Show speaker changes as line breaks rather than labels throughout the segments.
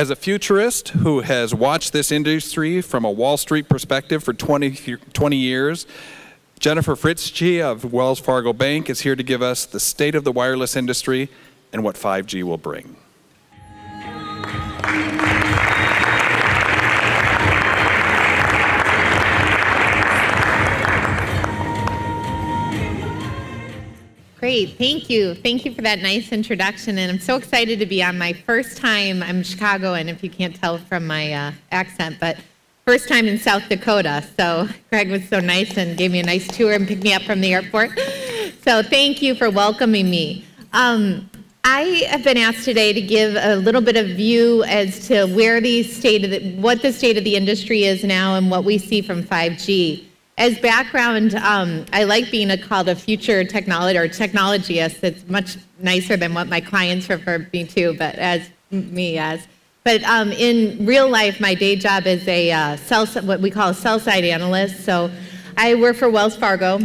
As a futurist who has watched this industry from a Wall Street perspective for 20 years, Jennifer Fritzsche of WellsFargo Bank is here to give us the state of the wireless industry and what 5G will bring.
Great, thank you. Thank you for that nice introduction, and I'm so excited to be on my first time. I'm Chicagoan, if you can't tell from my accent, but first time in South Dakota. So Greg was so nice and gave me a nice tour and picked me up from the airport. So thank you for welcoming me. I have been asked today to give a little bit of view as to where what the state of the industry is now and what we see from 5G. As background, I like being called a future technologist. It's much nicer than what my clients refer me to, but But in real life, my day job is a what we call a sell-side analyst. So I work for Wells Fargo,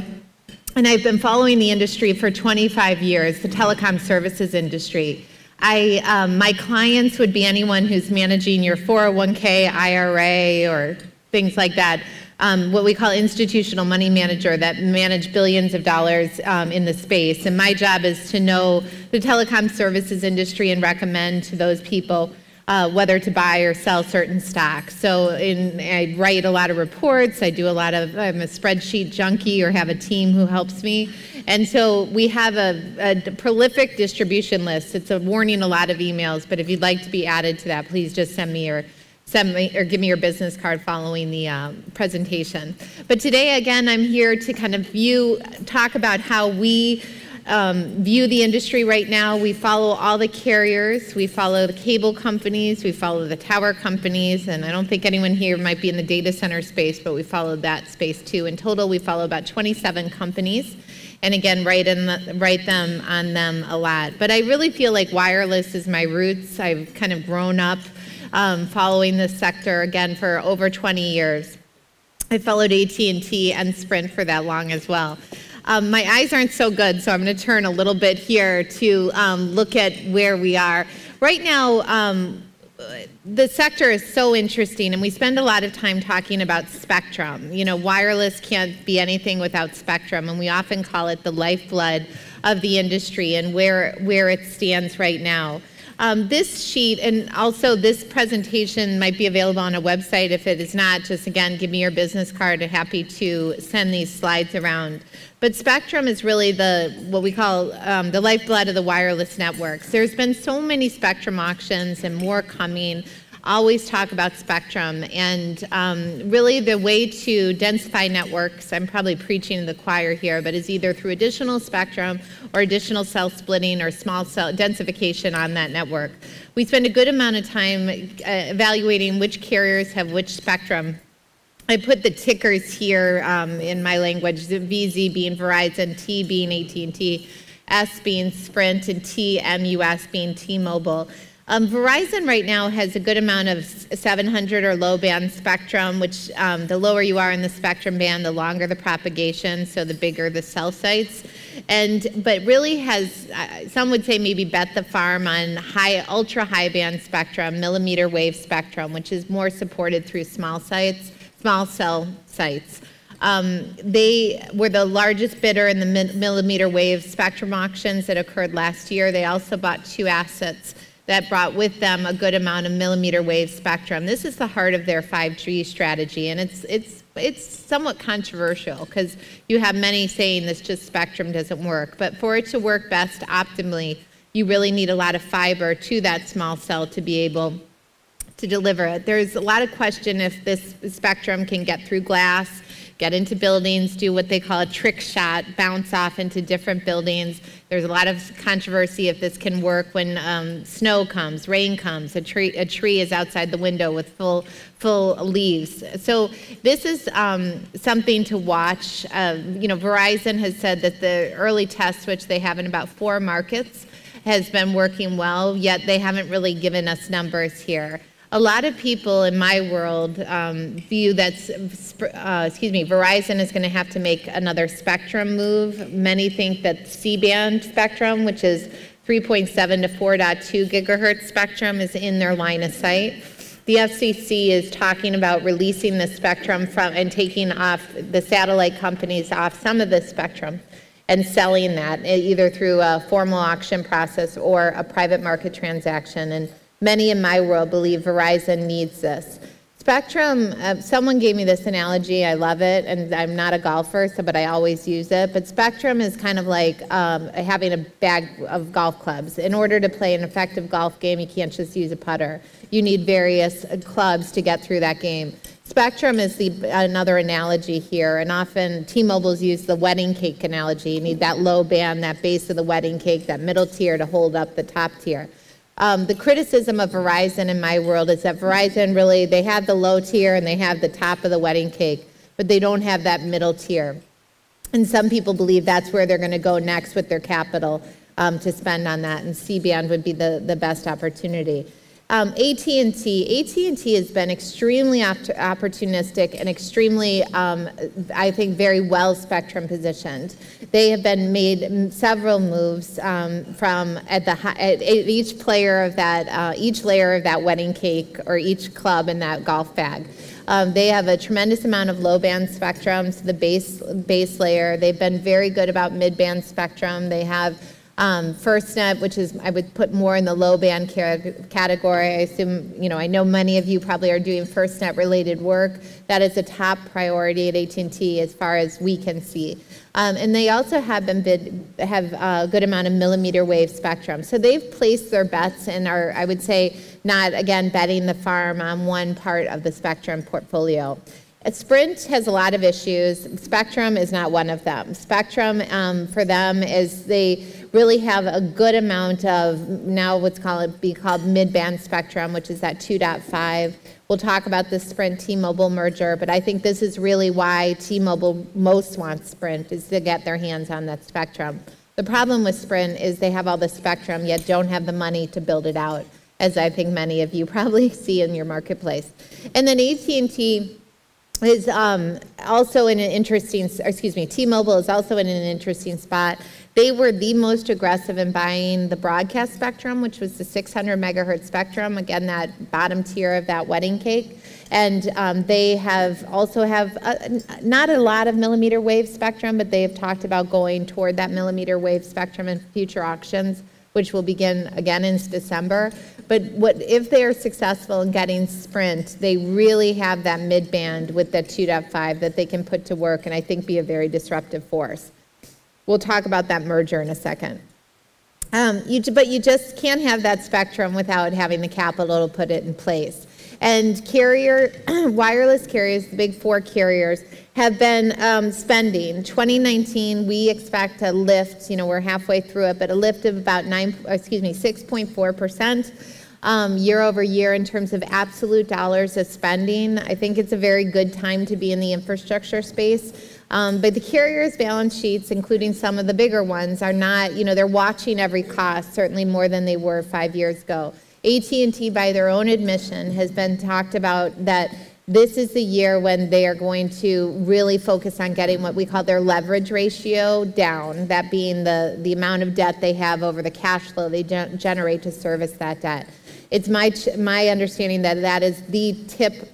and I've been following the industry for 25 years, the telecom services industry. My clients would be anyone who's managing your 401k, IRA, or things like that. What we call institutional money manager that manage billions of dollars in the space. And my job is to know the telecom services industry and recommend to those people whether to buy or sell certain stocks. So I write a lot of reports. I'm a spreadsheet junkie or have a team who helps me. And so we have a prolific distribution list. It's a warning, a lot of emails, but if you'd like to be added to that, please just send me or give me your business card following the presentation. But today, again, I'm here to kind of talk about how we view the industry right now. We follow all the carriers, we follow the cable companies, we follow the tower companies, and I don't think anyone here might be in the data center space, but we follow that space too. In total, we follow about 27 companies. And again, write them on them a lot. But I really feel like wireless is my roots. I've kind of grown up following this sector, again, for over 20 years. I followed AT&T and Sprint for that long as well. My eyes aren't so good, so I'm going to turn a little bit here to look at where we are. Right now, the sector is so interesting, and we spend a lot of time talking about spectrum. You know, wireless can't be anything without spectrum, and we often call it the lifeblood of the industry and where it stands right now. This sheet and also this presentation might be available on a website. If it is not, just again, give me your business card. I'm happy to send these slides around. But spectrum is really what we call the lifeblood of the wireless networks. There's been so many spectrum auctions and more coming. Always talk about spectrum, and really the way to densify networks, I'm probably preaching to the choir here, but is either through additional spectrum or additional cell splitting or small cell densification on that network. We spend a good amount of time evaluating which carriers have which spectrum. I put the tickers here in my language, VZ being Verizon, T being AT&T, S being Sprint, and TMUS being T-Mobile. Verizon right now has a good amount of 700 or low band spectrum, which the lower you are in the spectrum band, the longer the propagation, so the bigger the cell sites. But really has, some would say maybe bet the farm on ultra high band spectrum, millimeter wave spectrum, which is more supported through small cell sites. They were the largest bidder in the millimeter wave spectrum auctions that occurred last year. They also bought 2 assets that brought with them a good amount of millimeter wave spectrum. This is the heart of their 5G strategy, and it's somewhat controversial because you have many saying this just spectrum doesn't work. But for it to work best optimally, you really need a lot of fiber to that small cell to be able to deliver it. There's a lot of question if this spectrum can get through glass, get into buildings, do what they call a trick shot, bounce off into different buildings. There's a lot of controversy if this can work when snow comes, rain comes, a tree is outside the window with full leaves. So this is something to watch. You know, Verizon has said that the early tests, which they have in about 4 markets, has been working well, yet they haven't really given us numbers here. A lot of people in my world view that, Verizon is going to have to make another spectrum move. Many think that C-band spectrum, which is 3.7 to 4.2 gigahertz spectrum is in their line of sight. The FCC is talking about releasing the spectrum from and taking off the satellite companies off some of the spectrum and selling that either through a formal auction process or a private market transaction. And many in my world believe Verizon needs this. Spectrum, someone gave me this analogy, I love it, and I'm not a golfer, but I always use it, but spectrum is kind of like having a bag of golf clubs. In order to play an effective golf game, you can't just use a putter. You need various clubs to get through that game. Spectrum is another analogy here, and often T-Mobile's used the wedding cake analogy. You need that low band, that base of the wedding cake, that middle tier to hold up the top tier. The criticism of Verizon in my world is that Verizon really, they have the low tier and they have the top of the wedding cake, but they don't have that middle tier. And some people believe that's where they're going to go next with their capital to spend on that, and C-band would be the best opportunity. AT&T has been extremely opportunistic and extremely, I think, very well spectrum positioned. They have been made several moves from at each player of that, each layer of that wedding cake or each club in that golf bag. They have a tremendous amount of low-band spectrum to the base layer. They've been very good about mid-band spectrum. They have FirstNet, which is, I would put more in the low band category. I assume, I know many of you probably are doing FirstNet related work. That is a top priority at AT&T as far as we can see. And they also have a good amount of millimeter wave spectrum. So they've placed their bets and are, I would say, not, again, betting the farm on one part of the spectrum portfolio. Sprint has a lot of issues. Spectrum is not one of them. Spectrum for them is they really have a good amount of now what's called mid-band spectrum, which is at 2.5. We'll talk about the Sprint T-Mobile merger, but I think this is really why T-Mobile most wants Sprint, is to get their hands on that spectrum. The problem with Sprint is they have all the spectrum, yet don't have the money to build it out, as I think many of you probably see in your marketplace. And then AT&T is also in an interesting, T-Mobile is also in an interesting spot. They were the most aggressive in buying the broadcast spectrum, which was the 600 megahertz spectrum, again, that bottom tier of that wedding cake. And they also have not a lot of millimeter wave spectrum, but they have talked about going toward that millimeter wave spectrum in future auctions, which will begin again in December. But if they are successful in getting Sprint, they really have that mid-band with that 2.5 that they can put to work and I think be a very disruptive force. We'll talk about that merger in a second. But you just can't have that spectrum without having the capital to put it in place. And wireless carriers, the big four carriers, have been spending. 2019, we expect a lift, we're halfway through it, but a lift of about 6.4% year over year in terms of absolute dollars of spending. I think it's a very good time to be in the infrastructure space. But the carriers' balance sheets, including some of the bigger ones, are not, they're watching every cost, certainly more than they were 5 years ago. AT&T, by their own admission, has been talked about that this is the year when they are going to really focus on getting what we call their leverage ratio down, that being the amount of debt they have over the cash flow they generate to service that debt. It's my understanding that that is the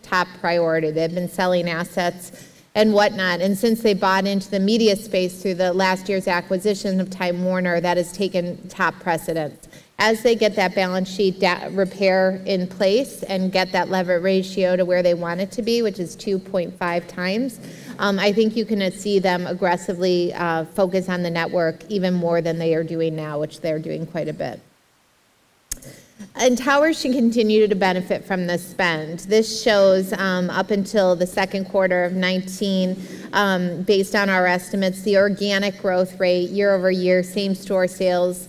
top priority. They've been selling assets and whatnot, and since they bought into the media space through the last year's acquisition of Time Warner, that has taken top precedence. As they get that balance sheet repair in place and get that leverage ratio to where they want it to be, which is 2.5 times, I think you can see them aggressively focus on the network even more than they are doing now, which they're doing quite a bit. And towers should continue to benefit from this spend. This shows up until the second quarter of 19, based on our estimates, the organic growth rate year over year, same-store sales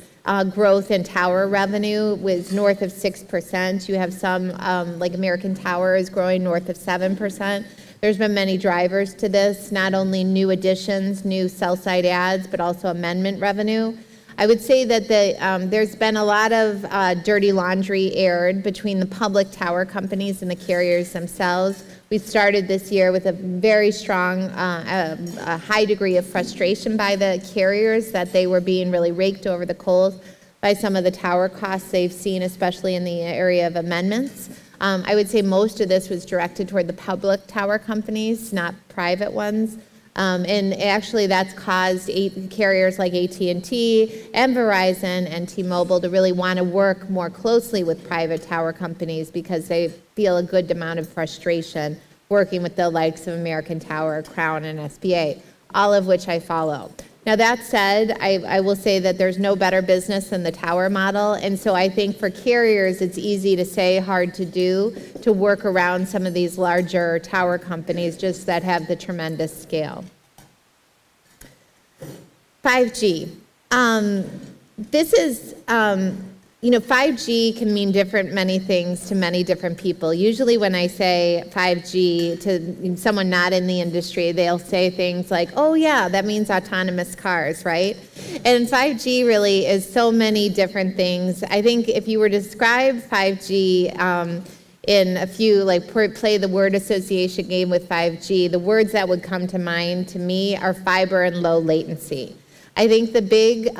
growth in tower revenue was north of 6%. You have some, like American Tower is growing north of 7%. There's been many drivers to this, not only new additions, new cell-site adds, but also amendment revenue. I would say that there's been a lot of dirty laundry aired between the public tower companies and the carriers themselves. We started this year with a very strong, a high degree of frustration by the carriers that they were being really raked over the coals. by some of the tower costs they've seen, especially in the area of amendments. I would say most of this was directed toward the public tower companies, not private ones. And actually that's caused carriers like AT&T and Verizon and T-Mobile to really want to work more closely with private tower companies because they feel a good amount of frustration working with the likes of American Tower, Crown, and SBA, all of which I follow. Now that said, I will say that there's no better business than the tower model, and so I think for carriers it's easy to say, hard to do, to work around some of these larger tower companies just that have the tremendous scale. 5G. This is, 5G can mean many things to many different people. Usually when I say 5G to someone not in the industry, they'll say things like, oh yeah, that means autonomous cars, right? And 5G really is so many different things. I think if you were to describe 5G in a few, play the word association game with 5G, the words that would come to mind to me are fiber and low latency. I think the big,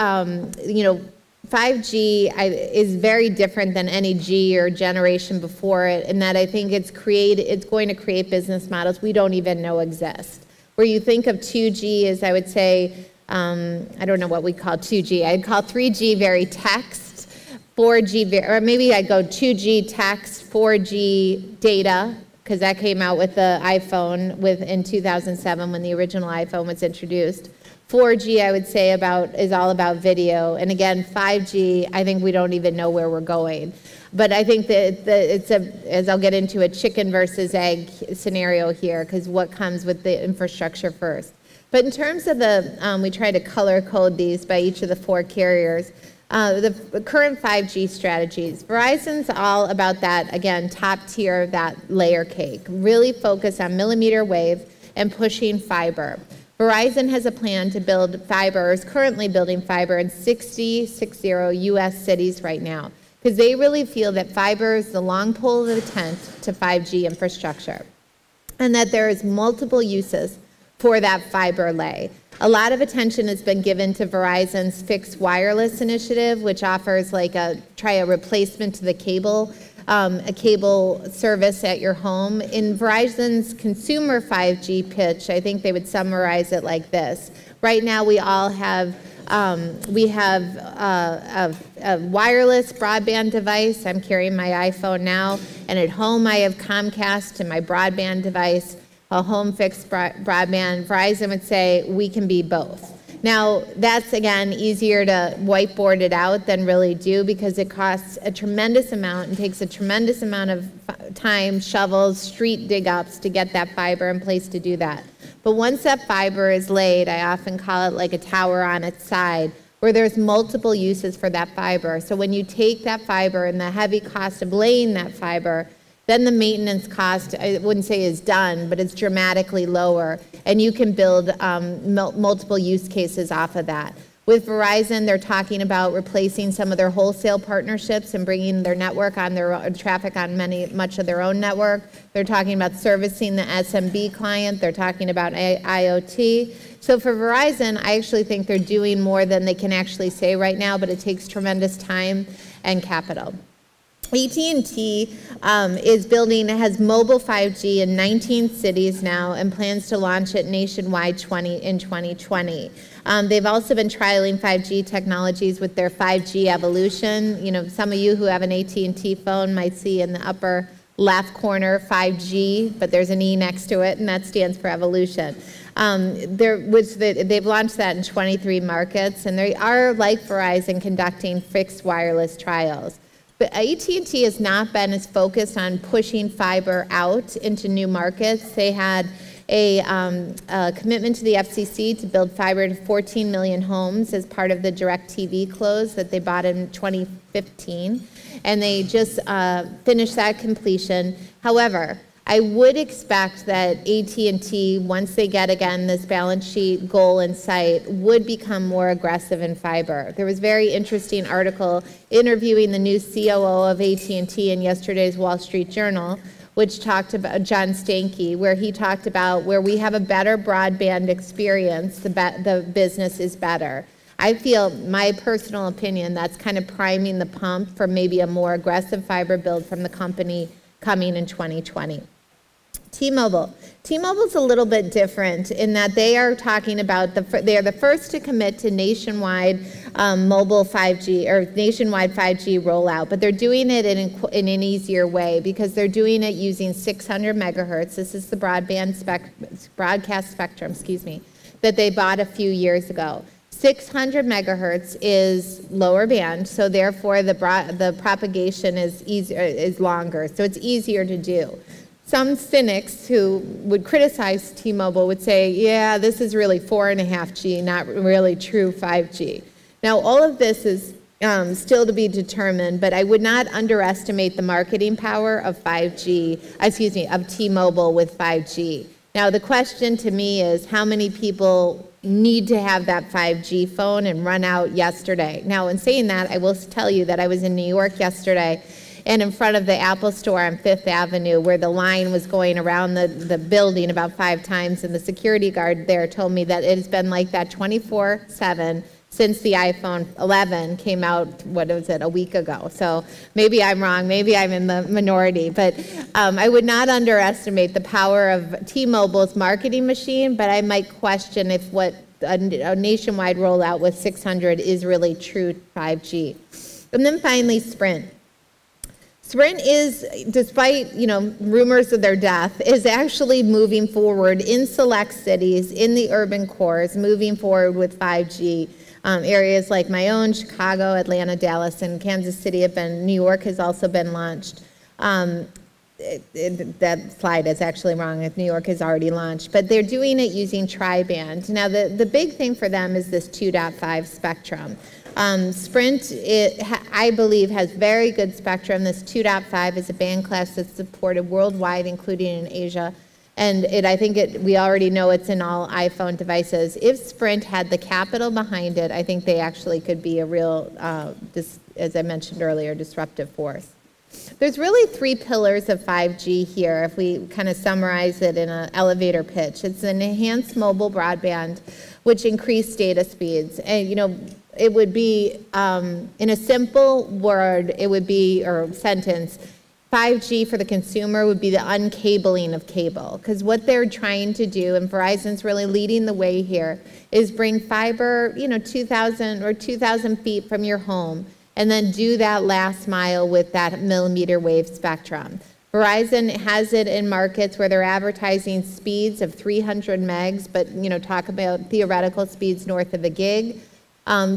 5G is very different than any G or generation before it in that I think it's going to create business models we don't even know exist. Where you think of 2G as, I would say, I don't know what we call 2G. I'd call 3G very text, 4G, or maybe I'd go 2G text, 4G data, because that came out with the iPhone in 2007 when the original iPhone was introduced. 4G, I would say, is all about video. And again, 5G, I think we don't even know where we're going. But I think that as I'll get into, a chicken versus egg scenario here, because what comes with the infrastructure first. But in terms of we try to color code these by each of the 4 carriers. The current 5G strategies. Verizon's all about that, again, top tier of that layer cake. Really focus on millimeter wave and pushing fiber. Verizon has a plan to build fiber, is currently building fiber in 60 U.S. cities right now, because they really feel that fiber is the long pole of the tent to 5G infrastructure, and that there is multiple uses for that fiber lay. A lot of attention has been given to Verizon's fixed wireless initiative, which offers a replacement to the cable, a cable service at your home. In Verizon's consumer 5G pitch, I think they would summarize it like this. Right now we all have, a wireless broadband device. I'm carrying my iPhone now, and at home I have Comcast and my broadband device, a home fixed broadband. Verizon would say we can be both. Now, that's, again, easier to whiteboard it out than really do, because it costs a tremendous amount and takes a tremendous amount of time, shovels, street dig-ups to get that fiber in place to do that. But once that fiber is laid, I often call it like a tower on its side, where there's multiple uses for that fiber. So when you take that fiber and the heavy cost of laying that fiber, then the maintenance cost, I wouldn't say is done, but it's dramatically lower, and you can build multiple use cases off of that. With Verizon, they're talking about replacing some of their wholesale partnerships and bringing their network on traffic on much of their own network. They're talking about servicing the SMB client. They're talking about IoT. So for Verizon, I actually think they're doing more than they can actually say right now, but it takes tremendous time and capital. AT&T has mobile 5G in 19 cities now and plans to launch it nationwide in 2020. They've also been trialing 5G technologies with their 5G evolution. Some of you who have an AT&T phone might see in the upper left corner 5G, but there's an E next to it, and that stands for evolution. They've launched that in 23 markets, and they are, like Verizon, conducting fixed wireless trials. But AT&T has not been as focused on pushing fiber out into new markets. They had a commitment to the FCC to build fiber to 14 million homes as part of the DirecTV close that they bought in 2015. And they just finished that completion. However, I would expect that AT&T, once they get, again, this balance sheet goal in sight, would become more aggressive in fiber. There was a very interesting article interviewing the new COO of AT&T in yesterday's Wall Street Journal, which talked about John Stankey, where he talked about where we have a better broadband experience, the business is better. I feel, my personal opinion, that's kind of priming the pump for maybe a more aggressive fiber build from the company coming in 2020. T-Mobile. T-Mobile's a little bit different in that they are talking about, they are the first to commit to nationwide mobile 5G or nationwide 5G rollout, but they're doing it in an easier way because they're doing it using 600 megahertz. This is the broadcast spectrum, that they bought a few years ago. 600 megahertz is lower band, so therefore the propagation is longer, so it's easier to do. Some cynics who would criticize T-Mobile would say, yeah, this is really 4.5G, not really true 5G. Now, all of this is still to be determined, but I would not underestimate the marketing power of of T-Mobile with 5G. Now, the question to me is how many people need to have that 5G phone and run out yesterday? Now, in saying that, I will tell you that I was in New York yesterday and in front of the Apple store on 5th Avenue where the line was going around the building about 5 times, and the security guard there told me that it has been like that 24/7 since the iPhone 11 came out, what was it, a week ago. So maybe I'm wrong, maybe I'm in the minority, but I would not underestimate the power of T-Mobile's marketing machine, but I might question if what a nationwide rollout with 600 is really true 5G. And then finally, Sprint. Sprint is, despite rumors of their death, is actually moving forward in select cities, in the urban cores, moving forward with 5G. Areas like my own, Chicago, Atlanta, Dallas, and Kansas City have been, New York has also been launched. That slide is actually wrong, if New York has already launched, but they're doing it using tri-band. Now the big thing for them is this 2.5 spectrum. Sprint, I believe, has very good spectrum. This 2.5 is a band class that's supported worldwide, including in Asia. And we already know it's in all iPhone devices. If Sprint had the capital behind it, I think they actually could be a real, as I mentioned earlier, disruptive force. There's really 3 pillars of 5G here, if we kind of summarize it in an elevator pitch. It's an enhanced mobile broadband, which increased data speeds. And, it would be, in a simple word, or sentence, 5G for the consumer would be the uncabling of cable. Because what they're trying to do, and Verizon's really leading the way here, is bring fiber, 2,000 feet from your home, and then do that last mile with that millimeter wave spectrum. Verizon has it in markets where they're advertising speeds of 300 megs, but talk about theoretical speeds north of a gig.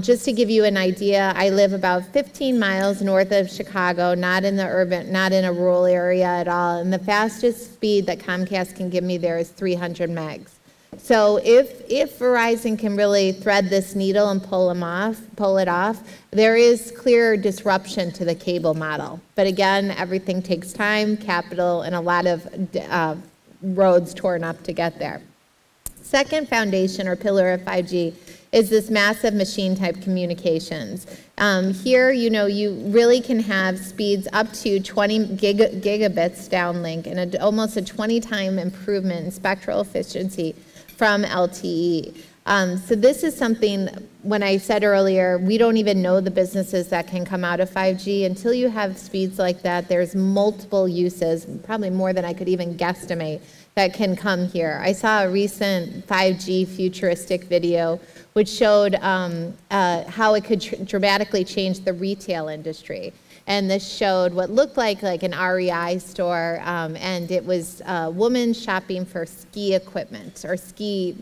Just to give you an idea, I live about 15 miles north of Chicago, not in a rural area at all, and the fastest speed that Comcast can give me there is 300 megs. So if Verizon can really thread this needle and pull it off, there is clear disruption to the cable model. But again, everything takes time, capital, and a lot of roads torn up to get there. Second foundation or pillar of 5G is this massive machine type communications. Here, you really can have speeds up to 20 gigabits downlink and almost a 20-time improvement in spectral efficiency from LTE. So this is something, when I said earlier, we don't even know the businesses that can come out of 5G. Until you have speeds like that, there's multiple uses, probably more than I could even guesstimate, that can come here. I saw a recent 5G futuristic video which showed how it could dramatically change the retail industry. And this showed what looked like an REI store, and it was a woman shopping for ski equipment or ski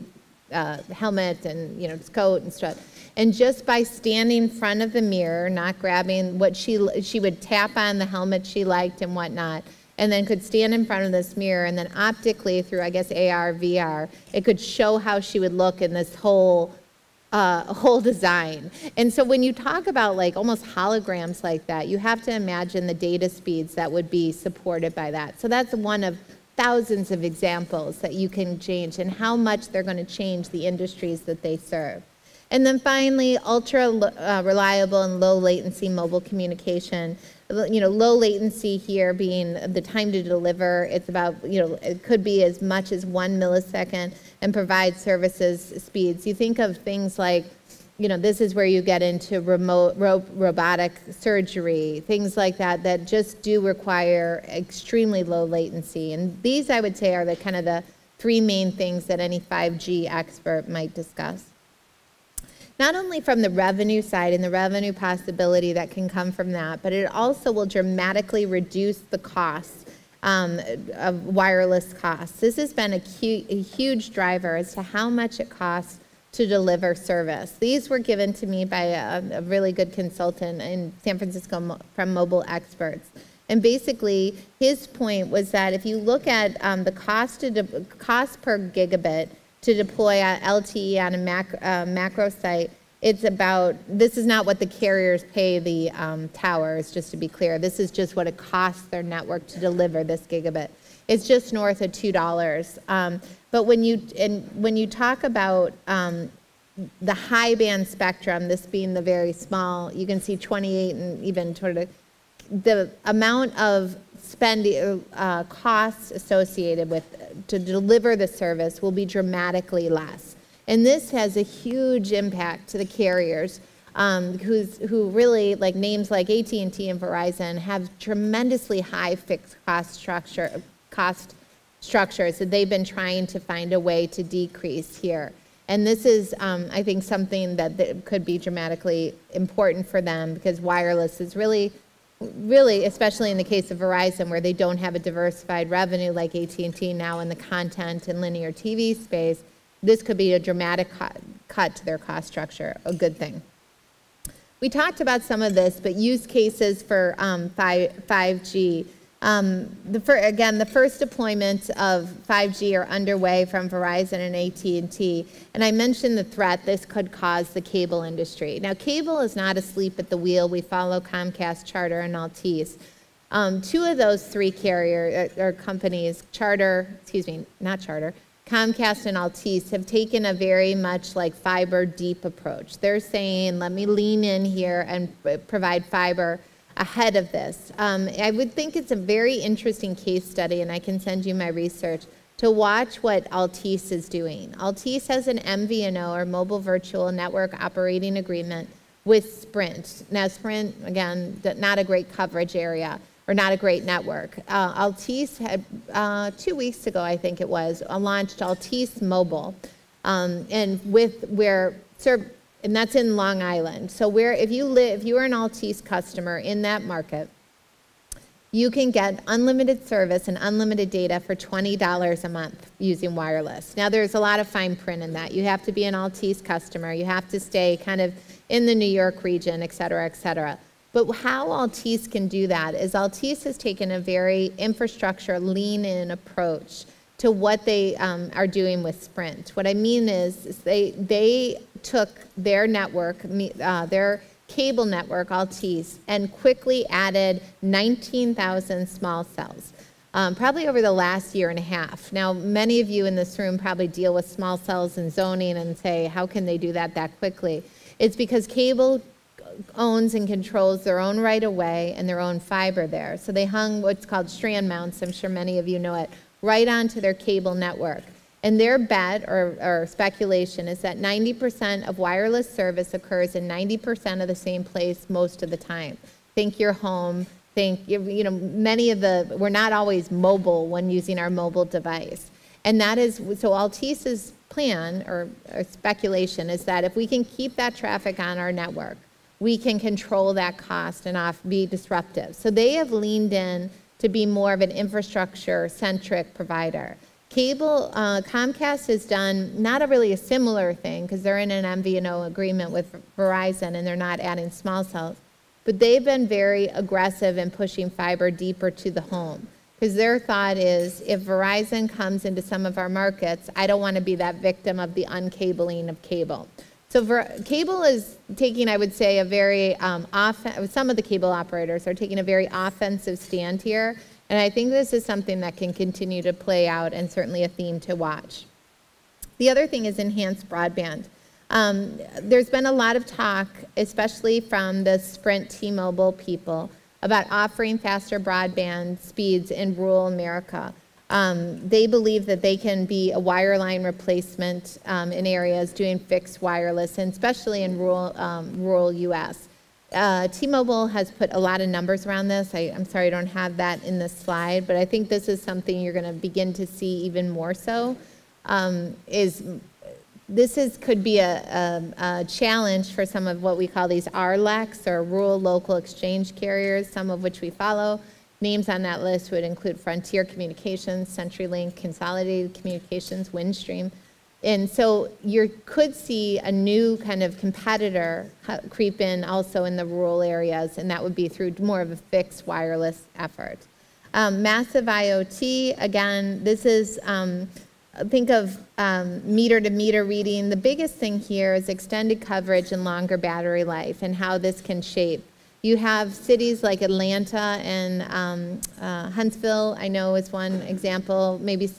helmet and coat and stuff. And just by standing in front of the mirror, not grabbing what she would tap on the helmet she liked and whatnot, and then could stand in front of this mirror, and then optically through, I guess, AR, VR, it could show how she would look in this whole design. And so when you talk about almost holograms like that, you have to imagine the data speeds that would be supported by that. So that's one of thousands of examples that you can change and how much they're going to change the industries that they serve. And then finally, ultra reliable and low latency mobile communication. Low latency here being the time to deliver. It's about, it could be as much as 1 millisecond and provide services speeds. You think of things like, this is where you get into remote robotic surgery, things like that, that just do require extremely low latency. And these, I would say, are the kind of the three main things that any 5G expert might discuss. Not only from the revenue side and the revenue possibility that can come from that, but it also will dramatically reduce the costs of wireless costs. This has been a huge driver as to how much it costs to deliver service. These were given to me by a really good consultant in San Francisco from Mobile Experts. And basically, his point was that if you look at the cost per gigabit to deploy LTE on a macro site, it's about, this is not what the carriers pay the towers, just to be clear. This is just what it costs their network to deliver this gigabit. It's just north of $2. But when you talk about the high band spectrum, this being the very small, you can see 28 and even sort of the amount of spending costs associated with to deliver the service will be dramatically less. And this has a huge impact to the carriers who really, like names like AT&T and Verizon, have tremendously high fixed cost structures that they've been trying to find a way to decrease here. And this is, I think, something that could be dramatically important for them, because wireless is really, especially in the case of Verizon, where they don't have a diversified revenue like AT&T now in the content and linear TV space, this could be a dramatic cut to their cost structure, a good thing. We talked about some of this, but use cases for 5G. Again, the first deployments of 5G are underway from Verizon and AT&T. And I mentioned the threat this could cause the cable industry. Now, cable is not asleep at the wheel. We follow Comcast, Charter, and Altice. Two of those three companies, Comcast and Altice, have taken a very much like fiber deep approach. They're saying, let me lean in here and provide fiber ahead of this. I would think it's a very interesting case study, and I can send you my research, to watch what Altice is doing. Altice has an MVNO, or Mobile Virtual Network Operating Agreement, with Sprint. Now Sprint, again, not a great coverage area, or not a great network. Altice had, 2 weeks ago, I think it was, launched Altice Mobile, and that's in Long Island. So if you are an Altice customer in that market, you can get unlimited service and unlimited data for $20 a month using wireless. Now, there's a lot of fine print in that. You have to be an Altice customer. You have to stay kind of in the New York region, et cetera, et cetera. But how Altice can do that is Altice has taken a very infrastructure lean-in approach to what they are doing with Sprint. What I mean is they took their network, their cable network, Altice, and quickly added 19,000 small cells, probably over the last year and a half. Now, many of you in this room probably deal with small cells and zoning and say, how can they do that quickly? It's because cable owns and controls their own right-of-way and their own fiber there. So they hung what's called strand mounts, I'm sure many of you know it, right onto their cable network. And their bet or speculation is that 90% of wireless service occurs in 90% of the same place most of the time. Think your home, we're not always mobile when using our mobile device. And that is, so Altice's plan or speculation is that if we can keep that traffic on our network, we can control that cost and be disruptive. So they have leaned in to be more of an infrastructure-centric provider. Comcast has done not really a similar thing, because they're in an MVNO agreement with Verizon and they're not adding small cells, but they've been very aggressive in pushing fiber deeper to the home, because their thought is, if Verizon comes into some of our markets, I don't want to be that victim of the uncabling of cable. So cable is taking, I would say, a very some of the cable operators are taking a very offensive stand here, and I think this is something that can continue to play out and certainly a theme to watch. The other thing is enhanced broadband. There's been a lot of talk, especially from the Sprint T-Mobile people, about offering faster broadband speeds in rural America. They believe that they can be a wireline replacement in areas doing fixed wireless, and especially in rural U.S. T-Mobile has put a lot of numbers around this. I'm sorry I don't have that in this slide, but I think this is something you're going to begin to see even more so. Could be a challenge for some of what we call these RLECs, or rural local exchange carriers, some of which we follow. Names on that list would include Frontier Communications, CenturyLink, Consolidated Communications, Windstream. And so you could see a new kind of competitor creep in also in the rural areas, and that would be through more of a fixed wireless effort. Massive IoT, again, this is, think of meter-to-meter reading. The biggest thing here is extended coverage and longer battery life, and how this can shape. You have cities like Atlanta and Huntsville, I know is one example. Maybe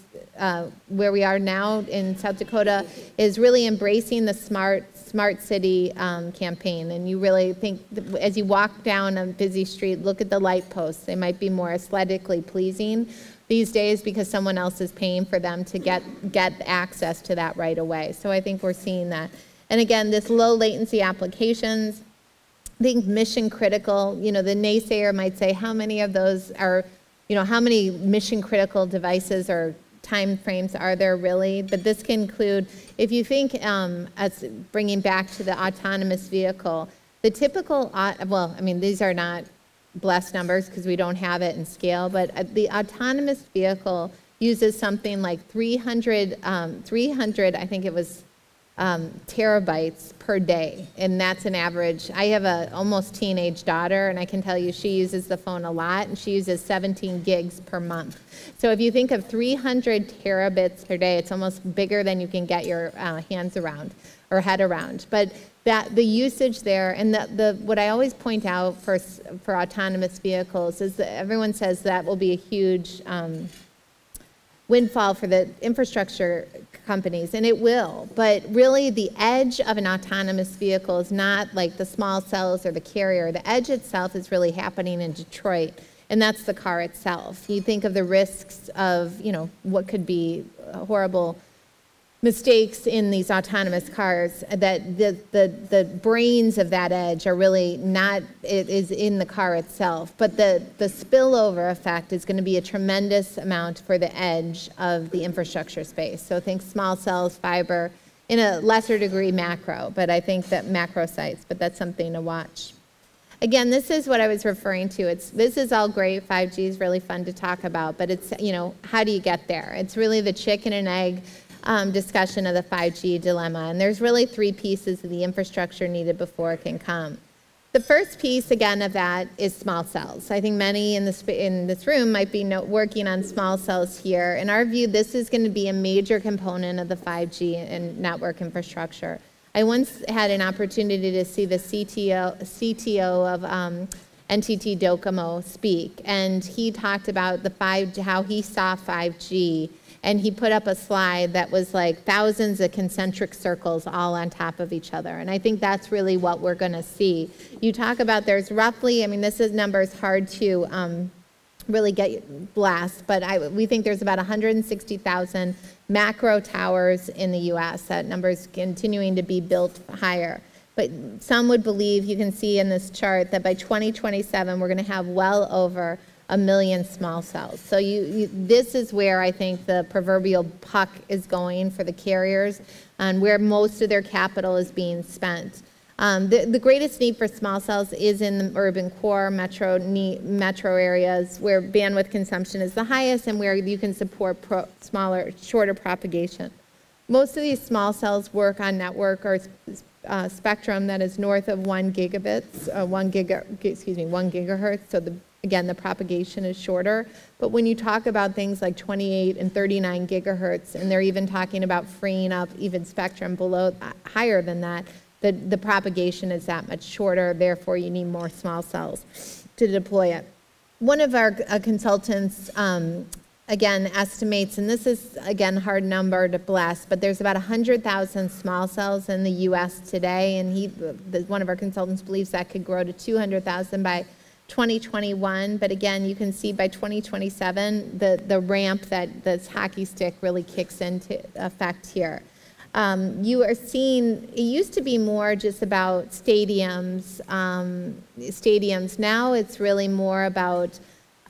where we are now in South Dakota is really embracing the smart city campaign. And you really think, as you walk down a busy street, look at the light posts. They might be more aesthetically pleasing these days because someone else is paying for them to get access to that right away. So I think we're seeing that. And again, this low latency applications, I think mission critical, the naysayer might say, how many of those are, how many mission critical devices or time frames are there really? But this can include, if you think, as bringing back to the autonomous vehicle, the typical, these are not blessed numbers because we don't have it in scale, but the autonomous vehicle uses something like 300, I think it was, terabytes per day, and that's an average. I have a almost teenage daughter, and I can tell you she uses the phone a lot, and she uses 17 gigs per month. So if you think of 300 terabits per day, it's almost bigger than you can get your hands around or head around. But that the usage there, and what I always point out for autonomous vehicles is that everyone says that will be a huge windfall for the infrastructure companies, and it will. But really, the edge of an autonomous vehicle is not like the small cells or the carrier. The edge itself is really happening in Detroit, and that's the car itself. You think of the risks of, what could be horrible mistakes in these autonomous cars, that the brains of that edge are really not, it is in the car itself, but the spillover effect is going to be a tremendous amount for the edge of the infrastructure space. So think small cells, fiber, in a lesser degree macro, but I think that macro sites, but that's something to watch. Again, this is what I was referring to. This is all great. 5G is really fun to talk about, but it's, how do you get there? It's really the chicken and egg discussion of the 5G dilemma. And there's really three pieces of the infrastructure needed before it can come. The first piece, again, of that is small cells. I think many in this room might be working on small cells here. In our view, this is going to be a major component of the 5G and network infrastructure. I once had an opportunity to see the CTO of NTT Docomo speak, and he talked about how he saw 5G. And he put up a slide that was like thousands of concentric circles all on top of each other. And I think that's really what we're going to see. You talk about there's roughly, this number is hard to really get blessed, but we think there's about 160,000 macro towers in the US. That number is continuing to be built higher. But some would believe, you can see in this chart, that by 2027, we're going to have well over 1 million small cells. So this is where I think the proverbial puck is going for the carriers, and where most of their capital is being spent. The greatest need for small cells is in the urban core, metro areas, where bandwidth consumption is the highest and where you can support shorter propagation. Most of these small cells work on network or spectrum that is north of 1 gigahertz. So again, the propagation is shorter. But when you talk about things like 28 and 39 gigahertz, and they're even talking about freeing up even spectrum below, higher than that, the propagation is that much shorter. Therefore, you need more small cells to deploy it. One of our consultants, again, estimates, and this is, again, hard number to bless, but there's about 100,000 small cells in the U.S. today, and one of our consultants believes that could grow to 200,000 by 2021, but again, you can see by 2027, the ramp that this hockey stick really kicks into effect here. You are seeing, it used to be more just about stadiums. Now it's really more about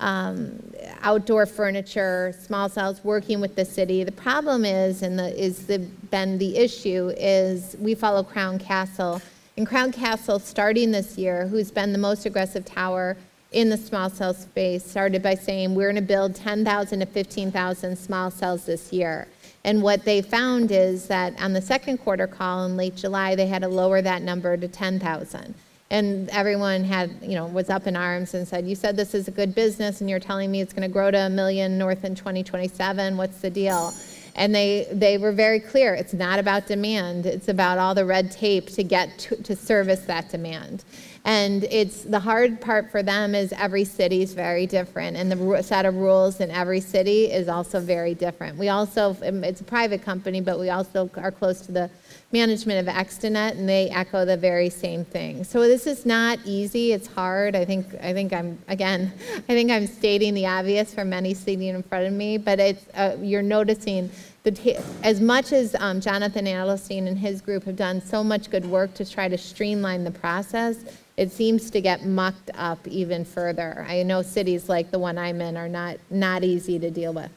outdoor furniture, small cells, working with the city. The problem is, been the issue is we follow Crown Castle. And Crown Castle, starting this year, who's been the most aggressive tower in the small cell space, started by saying we're going to build 10,000 to 15,000 small cells this year. And what they found is that on the second quarter call in late July, they had to lower that number to 10,000. And everyone had, was up in arms and said, you said this is a good business and you're telling me it's going to grow to 1 million north in 2027. What's the deal? And they were very clear. It's not about demand. It's about all the red tape to get to service that demand. And the hard part for them is every city is very different, and the set of rules in every city is also very different. We also, it's a private company, but we also are close to the management of Extenet, and they echo the very same thing. So this is not easy. It's hard. I think I'm stating the obvious for many sitting in front of me, but it's you're noticing that as much as Jonathan Adelstein and his group have done so much good work to try to streamline the process, it seems to get mucked up even further. I know cities like the one I'm in are not easy to deal with.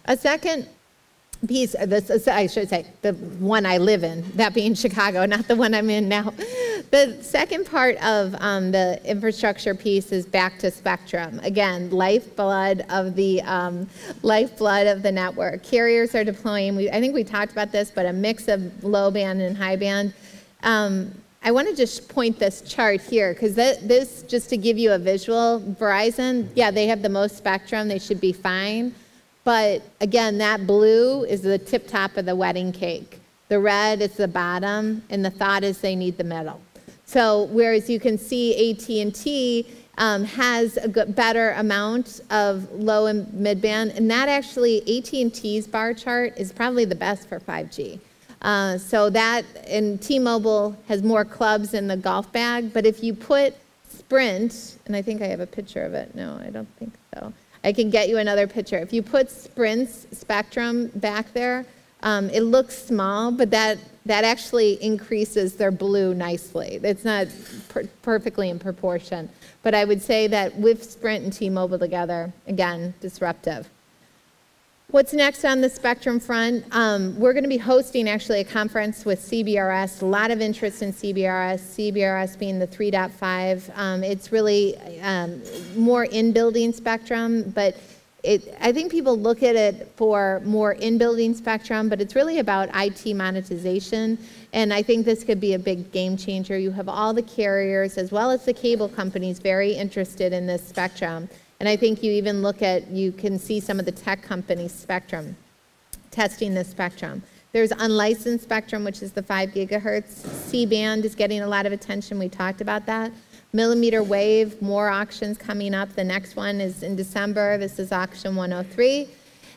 A second piece, I should say, the one I live in, that being Chicago, not the one I'm in now. The second part of the infrastructure piece is back to spectrum. Again, lifeblood of the network. Carriers are deploying, I think we talked about this, but a mix of low band and high band. I want to just point this chart here, because this, just to give you a visual, Verizon, yeah, they have the most spectrum, they should be fine. But again, that blue is the tip top of the wedding cake. The red is the bottom, and the thought is they need the middle. So whereas you can see AT&T has a better amount of low and midband, and that actually, AT&T's bar chart is probably the best for 5G. So that, and T-Mobile has more clubs in the golf bag, but if you put Sprint, and I think I have a picture of it. No, I don't think so. I can get you another picture. If you put Sprint's spectrum back there, it looks small, but that actually increases their blue nicely. It's not perfectly in proportion. But I would say that with Sprint and T-Mobile together, again, disruptive. What's next on the spectrum front? We're going to be hosting actually a conference with CBRS. A lot of interest in CBRS being the 3.5. It's really more in-building spectrum, but I think people look at it for more in-building spectrum, but it's really about IT monetization, and I think this could be a big game changer. You have all the carriers as well as the cable companies very interested in this spectrum. And I think you even you can see some of the tech companies' spectrum, testing this spectrum. There's unlicensed spectrum, which is the 5 gigahertz. C-band is getting a lot of attention. We talked about that. Millimeter wave, more auctions coming up. The next one is in December. This is auction 103.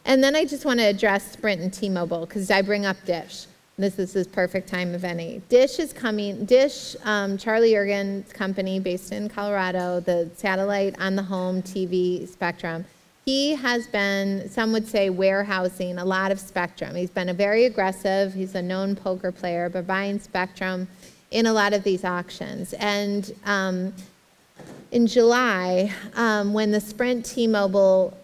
And then I just want to address Sprint and T-Mobile, because I bring up Dish. This is his perfect time of any. Dish is coming. Dish, Charlie Ergen's company based in Colorado, the satellite on the home TV spectrum. He has been, some would say, warehousing a lot of spectrum. He's been very aggressive. He's a known poker player, but buying spectrum in a lot of these auctions. And in July, when the Sprint T-Mobile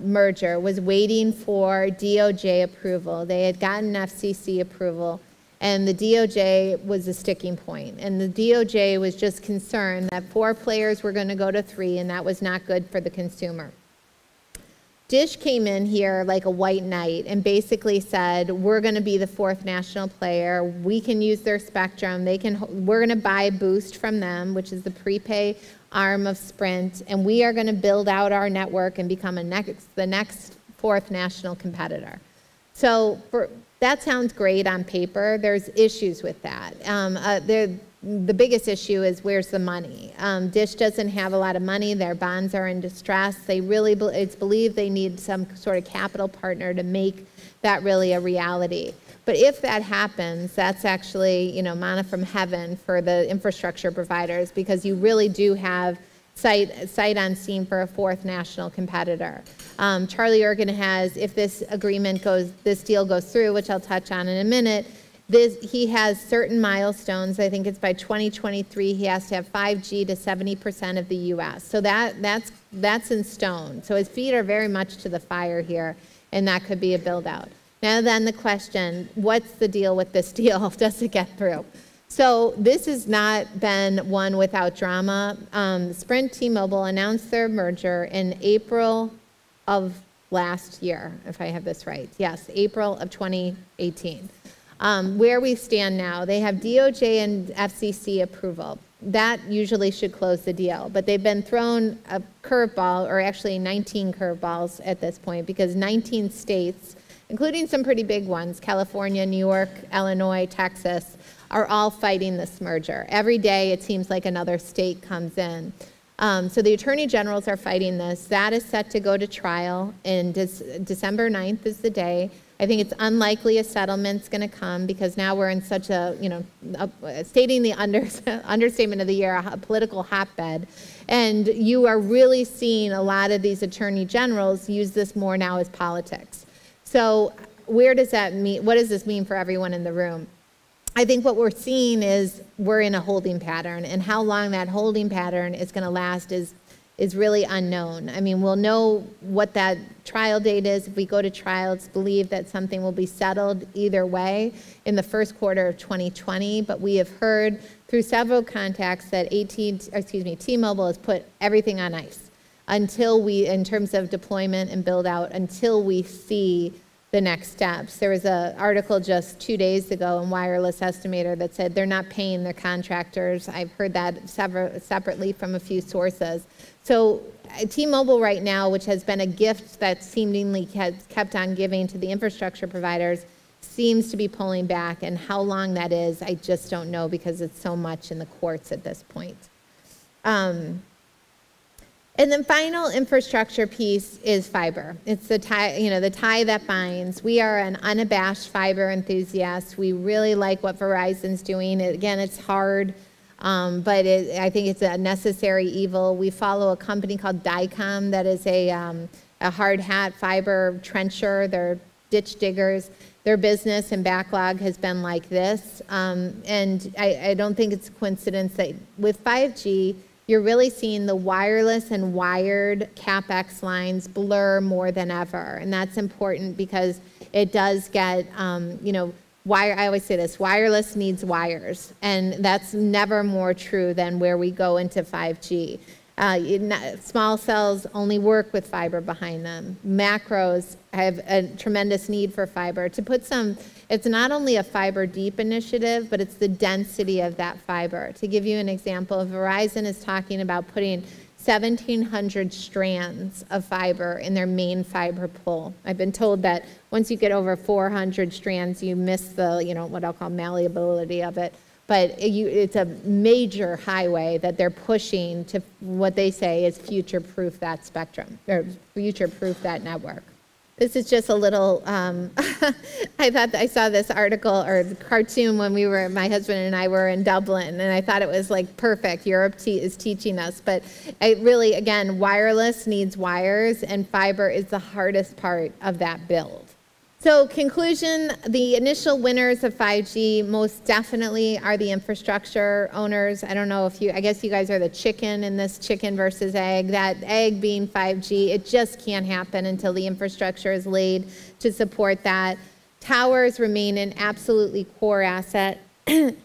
merger was waiting for DOJ approval, they had gotten FCC approval, and the DOJ was a sticking point. And the DOJ was just concerned that 4 players were going to go to 3, and that was not good for the consumer. Dish came in here like a white knight and basically said, we're going to be the 4th national player. We can use their spectrum. We're going to buy Boost from them, which is the prepay arm of Sprint, and we are going to build out our network and become the next 4th national competitor. So that sounds great on paper. There's issues with that. The biggest issue is where's the money? Dish doesn't have a lot of money. Their bonds are in distress. It's believed they need some sort of capital partner to make that really a reality. But if that happens, that's actually, manna from heaven for the infrastructure providers, because you really do have sight unseen for a fourth national competitor. Charlie Ergen has, if this deal goes through, which I'll touch on in a minute, he has certain milestones. I think it's by 2023 he has to have 5G to 70% of the U.S. So that's in stone. So his feet are very much to the fire here, and that could be a build out. Now then the question, what's the deal with this deal? Does it get through? So this has not been one without drama. Sprint T-Mobile announced their merger in April of last year, if I have this right. Yes, April of 2018. Where we stand now, they have DOJ and FCC approval. That usually should close the deal, but they've been thrown a curveball, or actually 19 curveballs at this point, because 19 states, including some pretty big ones, California, New York, Illinois, Texas, are all fighting this merger. Every day it seems like another state comes in. So the attorney generals are fighting this. That is set to go to trial, and December 9th is the day. I think it's unlikely a settlement's going to come, because now we're in such a, stating the understatement of the year, a political hotbed. And you are really seeing a lot of these attorney generals use this more now as politics. So where does that mean? What does this mean for everyone in the room? I think what we're seeing is we're in a holding pattern, and how long that holding pattern is going to last is really unknown. I mean, we'll know what that trial date is. If we go to trial, it's believed that something will be settled either way in the first quarter of 2020, but we have heard through several contacts that T-Mobile has put everything on ice until in terms of deployment and build out, until we see the next steps. There was an article just 2 days ago in Wireless Estimator that said they're not paying their contractors. I've heard that separately from a few sources. So T-Mobile right now, which has been a gift that seemingly has kept on giving to the infrastructure providers, seems to be pulling back, and how long that is, I just don't know, because it's so much in the courts at this point. And then final infrastructure piece is fiber. It's the tie, the tie that binds. We are an unabashed fiber enthusiast. We really like what Verizon's doing. Again, it's hard, but I think it's a necessary evil. We follow a company called Dycom that is a hard hat fiber trencher. They're ditch diggers. Their business and backlog has been like this. And I don't think it's a coincidence that with 5G, you're really seeing the wireless and wired CapEx lines blur more than ever. And that's important because it does get, I always say this, wireless needs wires. And that's never more true than where we go into 5G. Small cells only work with fiber behind them. Macros have a tremendous need for fiber. To put it's not only a fiber deep initiative, but it's the density of that fiber. To give you an example, Verizon is talking about putting 1,700 strands of fiber in their main fiber pull. I've been told that once you get over 400 strands, you miss the, what I'll call malleability of it. But it's a major highway that they're pushing to what they say is future-proof that spectrum, or future-proof that network. This is just a little, I saw this article or cartoon when my husband and I were in Dublin, and I thought it was like perfect. Europe is teaching us, but really, again, wireless needs wires, and fiber is the hardest part of that build. So conclusion, the initial winners of 5G most definitely are the infrastructure owners. I don't know if I guess you guys are the chicken in this chicken versus egg. That egg being 5G, it just can't happen until the infrastructure is laid to support that. Towers remain an absolutely core asset.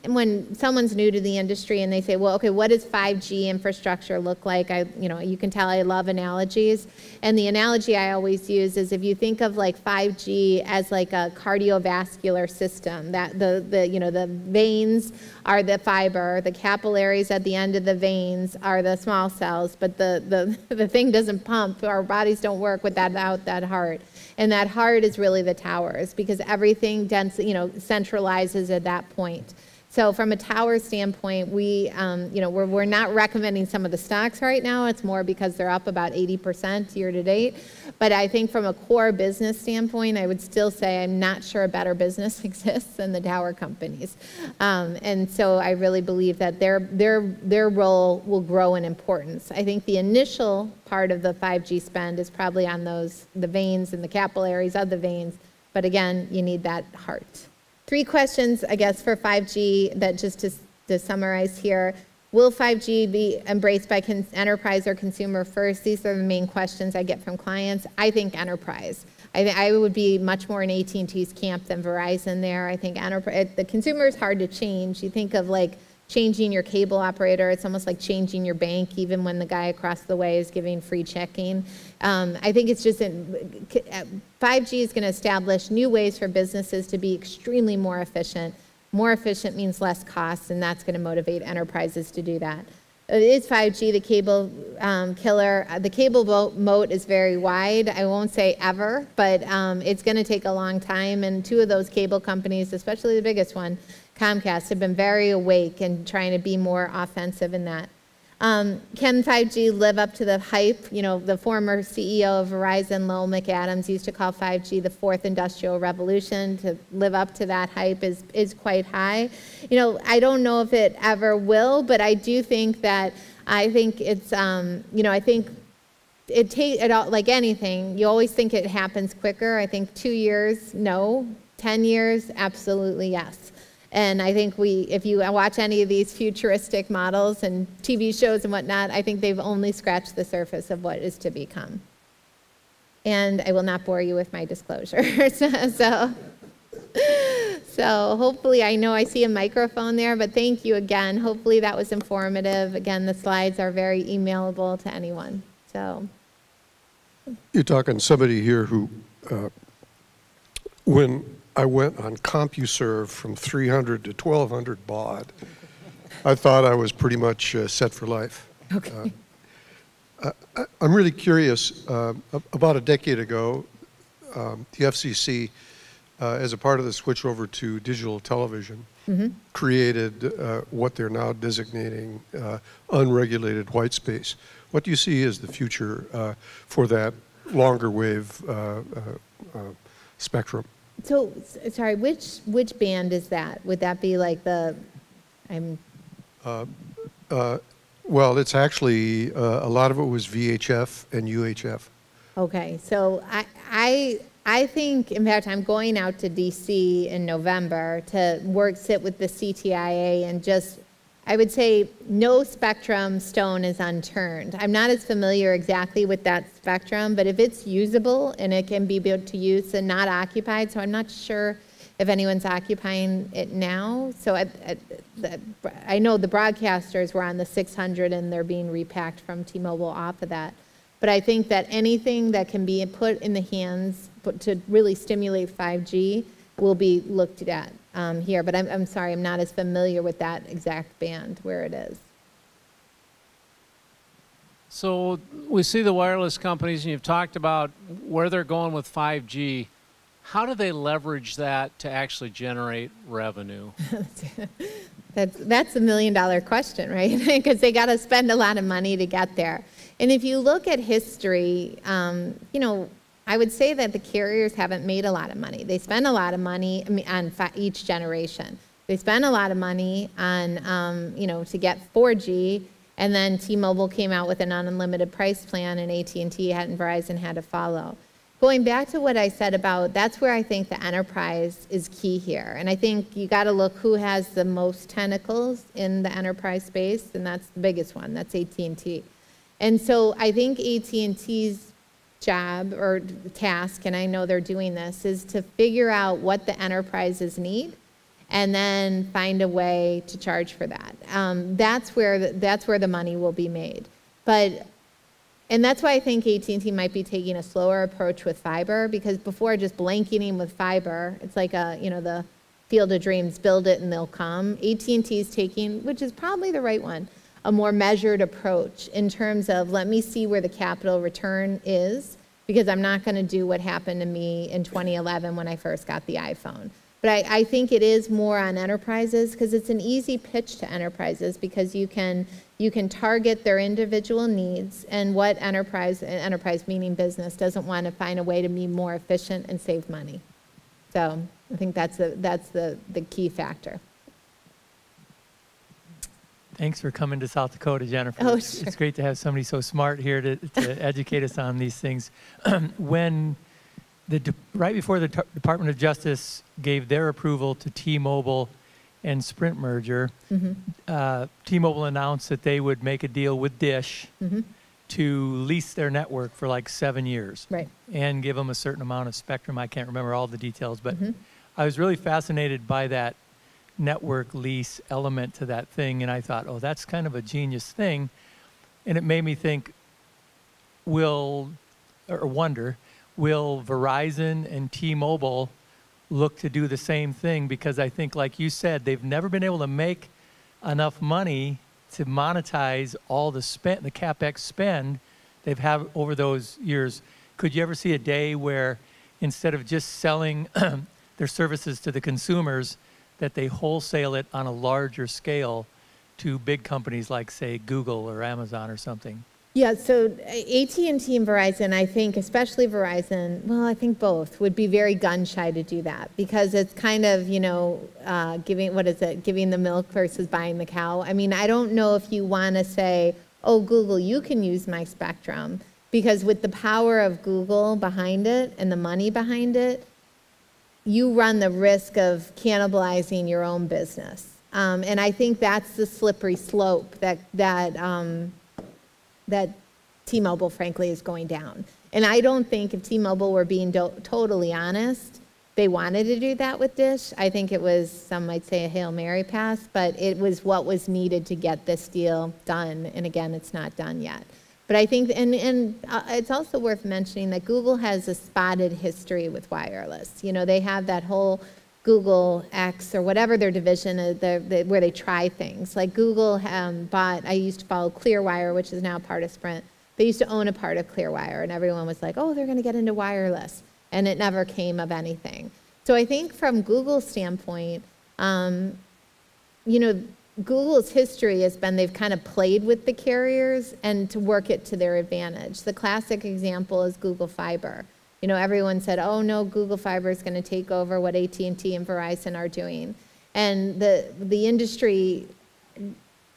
When someone's new to the industry and they say, well, okay, what does 5G infrastructure look like? You can tell I love analogies. And the analogy I always use is if you think of like 5G as like a cardiovascular system, that the veins are the fiber, the capillaries at the end of the veins are the small cells, but the thing doesn't pump. Our bodies don't work without that heart. And that heart is really the towers, because everything centralizes at that point. So from a tower standpoint, we're not recommending some of the stocks right now. It's more because they're up about 80% year to date. But I think from a core business standpoint, I would still say I'm not sure a better business exists than the tower companies. And so I really believe that their role will grow in importance. I think the initial part of the 5G spend is probably on the veins and the capillaries of the veins. But again, you need that heart. 3 questions, I guess, for 5G that just to summarize here. Will 5G be embraced by enterprise or consumer first? These are the main questions I get from clients. I think enterprise. I would be much more in AT&T's camp than Verizon there. I think the consumer is hard to change. You think of like changing your cable operator. It's almost like changing your bank, even when the guy across the way is giving free checking. I think it's just 5G is going to establish new ways for businesses to be extremely more efficient. More efficient means less costs, and that's going to motivate enterprises to do that. Is 5G the cable killer? The cable moat is very wide. I won't say ever, but it's going to take a long time. And 2 of those cable companies, especially the biggest one, Comcast, have been very awake and trying to be more offensive in that. Can 5G live up to the hype? You know, the former CEO of Verizon, Lowell McAdams, used to call 5G the 4th industrial revolution. To live up to that hype is quite high. You know, I don't know if it ever will, but I do think that, I think it's, I think like anything, you always think it happens quicker. I think 2 years, no. 10 years, absolutely yes. And I think if you watch any of these futuristic models and TV shows and whatnot, I think they've only scratched the surface of what is to become. And I will not bore you with my disclosures. So hopefully, I know I see a microphone there, but thank you again. Hopefully that was informative. Again, the slides are very emailable to anyone. So
you're talking somebody here who, when I went on CompuServe from 300 to 1200 baud, I thought I was pretty much set for life.
Okay.
I'm really curious. About a decade ago, the FCC, as a part of the switch over to digital television, created what they're now designating unregulated white space. What do you see as the future for that longer wave spectrum?
So, sorry, which band is that? Would that be like the,
well, it's actually, a lot of it was VHF and UHF.
Okay, so I think, in fact, I'm going out to DC in November to sit with the CTIA and just, I would say no spectrum stone is unturned. I'm not as familiar exactly with that spectrum, but if it's usable and it can be built to use and not occupied, so I'm not sure if anyone's occupying it now. So I know the broadcasters were on the 600 and they're being repacked from T-Mobile off of that. But I think that anything that can be put in the hands to really stimulate 5G will be looked at here. But I'm sorry, I'm not as familiar with that exact band where it is.
So we see the wireless companies, and you've talked about where they're going with 5G. How do they leverage that to actually generate revenue?
That's $1 million question, right? Because they got to spend a lot of money to get there. And if you look at history, I would say that the carriers haven't made a lot of money. They spend a lot of money on each generation. They spend a lot of money on, to get 4G, and then T-Mobile came out with an unlimited price plan, and AT&T and Verizon had to follow. Going back to what I said about, that's where I think the enterprise is key here. And I think you got to look who has the most tentacles in the enterprise space, and that's the biggest one. That's AT&T. And so I think AT&T's job or task, and I know they're doing this, is to figure out what the enterprises need and then find a way to charge for that. That's where the money will be made. And that's why I think AT&T might be taking a slower approach with fiber, because before just blanketing with fiber, it's like the field of dreams, build it and they'll come. AT&T is taking, which is probably the right one, a more measured approach in terms of let me see where the capital return is, because I'm not going to do what happened to me in 2011 when I first got the iPhone. But I think it is more on enterprises because it's an easy pitch to enterprises because you can target their individual needs and what enterprise meaning business doesn't want to find a way to be more efficient and save money. So I think that's the key factor.
Thanks for coming to South Dakota, Jennifer.
Oh,
It's
sure.
great to have somebody so smart here to educate us on these things. When right before the Department of Justice gave their approval to T-Mobile and Sprint merger, T-Mobile announced that they would make a deal with Dish to lease their network for like 7 years,
Right.
and give them a certain amount of spectrum. I can't remember all the details, but I was really fascinated by that network lease element to that thing, and I thought, oh, that's kind of a genius thing, and it made me think, will Verizon and T-Mobile look to do the same thing? Because I think, like you said, they've never been able to make enough money to monetize all the CapEx spend they've had over those years. Could you ever see a day where instead of just selling their services to the consumers, that they wholesale it on a larger scale to big companies like, say, Google or Amazon or something?
Yeah, so AT&T and Verizon, I think, especially Verizon, well, I think both, would be very gun-shy to do that because it's kind of, giving the milk versus buying the cow. I mean, I don't know if you want to say, oh, Google, you can use my spectrum, because with the power of Google behind it and the money behind it, you run the risk of cannibalizing your own business. And I think that's the slippery slope that T-Mobile, frankly, is going down. And I don't think if T-Mobile were being totally honest, they wanted to do that with Dish. I think it was, some might say, a Hail Mary pass, but it was what was needed to get this deal done. And again, it's not done yet. But I think, and it's also worth mentioning that Google has a spotted history with wireless. They have that whole Google X or whatever their division is, where they try things. Like Google I used to follow Clearwire, which is now part of Sprint. They used to own a part of Clearwire, and everyone was like, oh, they're going to get into wireless. And it never came of anything. So I think from Google's standpoint, Google's history has been they've kind of played with the carriers and to work it to their advantage. The classic example is Google Fiber. Everyone said, oh no, Google Fiber is going to take over what AT&T and Verizon are doing. And the industry,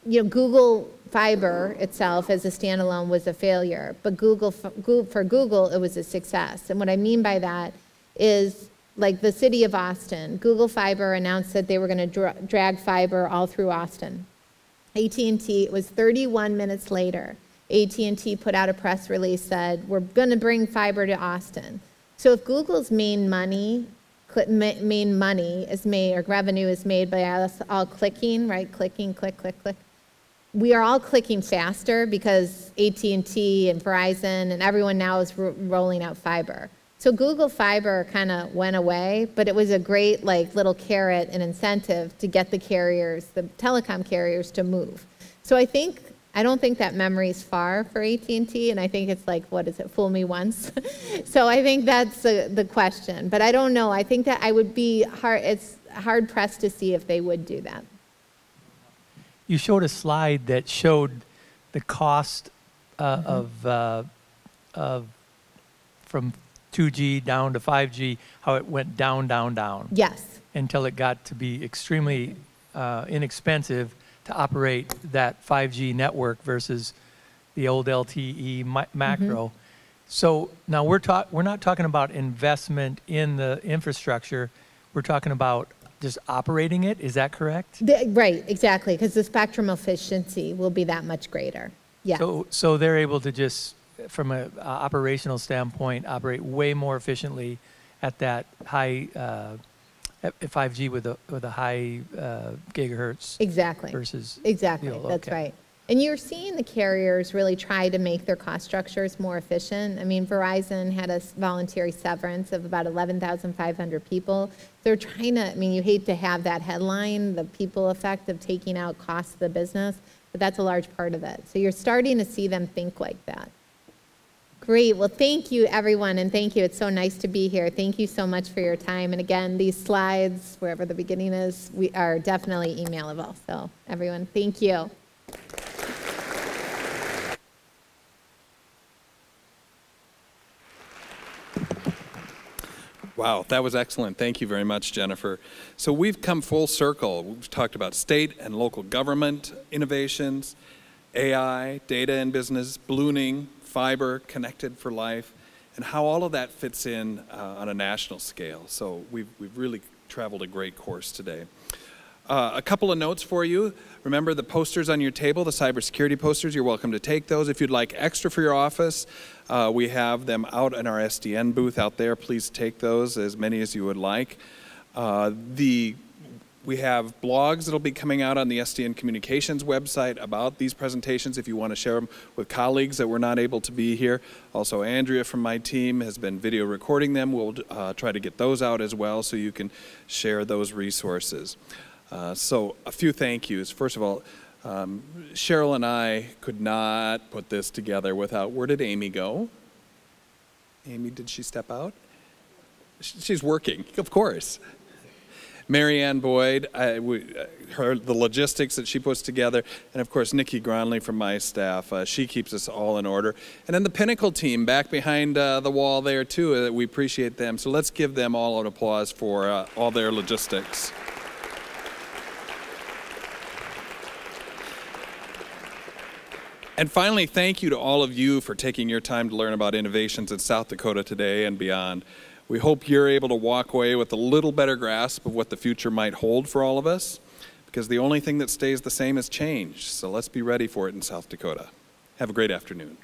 Google Fiber itself as a standalone was a failure, but for Google, it was a success. And what I mean by that is, like the city of Austin, Google Fiber announced that they were going to drag fiber all through Austin. AT&T, it was 31 minutes later, AT&T put out a press release, said, we're going to bring fiber to Austin. So if Google's main money is made, or revenue is made by us all clicking, right? Clicking, click, click, click. We are all clicking faster because AT&T and Verizon and everyone now is rolling out fiber. So Google Fiber kind of went away, but it was a great little carrot and incentive to get the carriers, the telecom carriers, to move. So I don't think that memory is far for AT&T, and I think it's like, what is it, fool me once? So I think that's the question. But I don't know. I think that it's hard pressed to see if they would do that. You
showed a slide that showed the cost from 2G down to 5G, how it went down, down, down.
Yes.
Until it got to be extremely inexpensive to operate that 5G network versus the old LTE macro. So now we're not talking about investment in the infrastructure. We're talking about just operating it. Is that correct?
Right, exactly, because the spectrum efficiency will be that much greater. Yeah.
So they're able to just, from an operational standpoint, operate way more efficiently at that high 5G with a high gigahertz.
Exactly.
Versus.
Exactly. That's right. And you're seeing the carriers really try to make their cost structures more efficient. I mean, Verizon had a voluntary severance of about 11,500 people. They're trying to, I mean, you hate to have that headline, the people effect of taking out costs of the business, but that's a large part of it. So you're starting to see them think like that. Great. Well, thank you, everyone, and thank you. It's so nice to be here. Thank you so much for your time. And again, these slides, wherever the beginning is, we are definitely emailable. So everyone, thank you.
Wow, that was excellent. Thank you very much, Jennifer. So we've come full circle. We've talked about state and local government innovations, AI, data and business, ballooning, fiber, connected for life, and how all of that fits in on a national scale. So we've really traveled a great course today. A couple of notes for you. Remember the posters on your table, the cybersecurity posters, you're welcome to take those. If you'd like extra for your office, we have them out in our SDN booth out there. Please take those, as many as you would like. We have blogs that'll be coming out on the SDN Communications website about these presentations if you want to share them with colleagues that were not able to be here. Also, Andrea from my team has been video recording them. We'll try to get those out as well so you can share those resources. So a few thank yous. First of all, Cheryl and I could not put this together without, where did Amy go? Amy, did she step out? She's working, of course. Marianne Boyd, the logistics that she puts together, and of course Nikki Gronley from my staff. She keeps us all in order. And then the Pinnacle team back behind the wall there too, we appreciate them. So let's give them all an applause for all their logistics. And finally, thank you to all of you for taking your time to learn about innovations in South Dakota today and beyond. We hope you're able to walk away with a little better grasp of what the future might hold for all of us, because the only thing that stays the same is change. So let's be ready for it in South Dakota. Have a great afternoon.